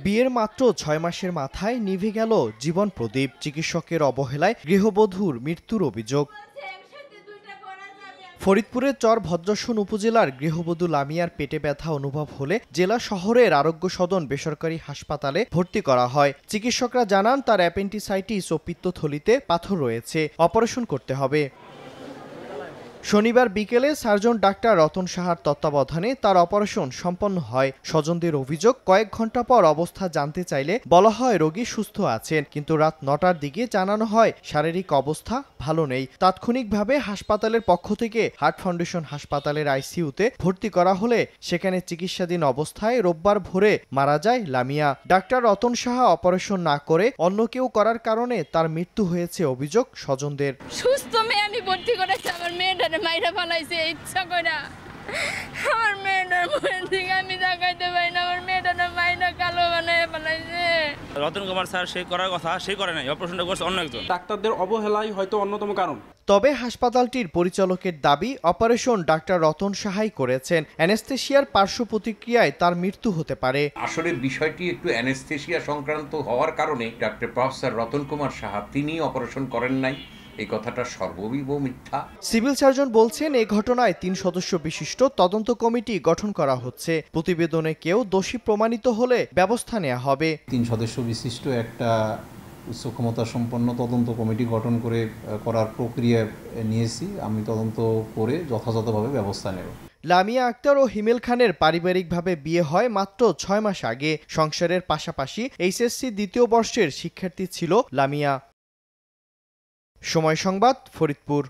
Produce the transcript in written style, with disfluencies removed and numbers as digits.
বিয়ের মাত্র ৬ মাসের মাথায় নিভে গেল জীবন প্রদীপ। চিকিৎসকের অবহেলায় গৃহবধূর মৃত্যুর অভিযোগ। ফরিদপুরের চর ভদ্রাসন উপজেলার গৃহবধূ লামিয়ার পেটে ব্যথা অনুভব হলে জেলা শহরের আরোগ্য সদন বেসরকারি হাসপাতালে ভর্তি করা হয়। চিকিৎসকরা জানান তার অ্যাপেন্ডিসাইটিস ও পিত্তথলিতে পাথর রয়েছে, অপারেশন করতে হবে। শনিবার বিকেলে সার্জন ডাক্তার রতন সাহার তত্ত্বাবধানে তার অপারেশন সম্পন্ন হয়। স্বজনদের অভিযোগ, কয়েক ঘন্টা পর অবস্থা জানতে চাইলে বলা হয় রোগী সুস্থ আছেন, কিন্তু রাত ৯টার দিকে জানানো হয় শারীরিক অবস্থা ভালো নেই। তাৎক্ষণিকভাবে হাসপাতালের পক্ষ থেকে হার্ট ফাউন্ডেশন হাসপাতালের আইসিইউতে ভর্তি করা হলে সেখানে চিকিৎসাধীন অবস্থায় রোববার ভোরে মারা যায় লামিয়া। ডাক্তার রতন সাহা অপারেশন না করে অন্য কেউ করার কারণে তার মৃত্যু হয়েছে অভিযোগ স্বজনদের। সুস্থ মেয়ে আমি ভর্তি করেছি, আমার মেয়েটারে মাইরা ফেলাইছে ইচ্ছা করে। আমার মেয়েটার মুখের দিকে আমি তাকাইতে পারি না, আমার মেয়েটার মাইরা কালো বানায় ফেলাইছে। রতন কুমার স্যার সেই করার কথা সেই করে নাই, অপারেশনটা করছে অন্য একজন। ডাক্তারদের অবহেলাই হয়তো অন্যতম কারণ। তবে হাসপাতালটির পরিচালকের দাবি অপারেশন ডাক্তার রতন সাহাই করেছেন। অ্যানেস্থেশিয়ার পার্শ্ব প্রতিক্রিয়ায় তার মৃত্যু হতে পারে। আসলে বিষয়টি একটু অ্যানেস্থেশিয়া সংক্রান্ত হওয়ার কারণে ডক্টর প্রফেসর রতন কুমার সাহা তিনি অপারেশন করেন নাই, এই কথাটা সর্ববিব মিথ্যা। সিভিল সার্জন বলছেন এই ঘটনায় ৩ সদস্য বিশিষ্ট তদন্ত কমিটি গঠন করা হচ্ছে। প্রতিবেদনে কেউ দোষী প্রমাণিত হলে ব্যবস্থা নেওয়া হবে। ৩ সদস্য বিশিষ্ট একটা উচ্চ ক্ষমতা সম্পন্ন তদন্ত কমিটি গঠন করার প্রক্রিয়া নিয়েছি। আমি তদন্ত করে যথাযথভাবে ব্যবস্থা নেব। লামিয়া আক্তার ও হিমেল খানের পারিবারিকভাবে বিয়ে হয় মাত্র ৬ মাস আগে। সংসারের পাশাপাশি এইচএসসি দ্বিতীয় বর্ষের শিক্ষার্থী ছিল লামিয়া। সময় সংবাদ, ফরিদপুর।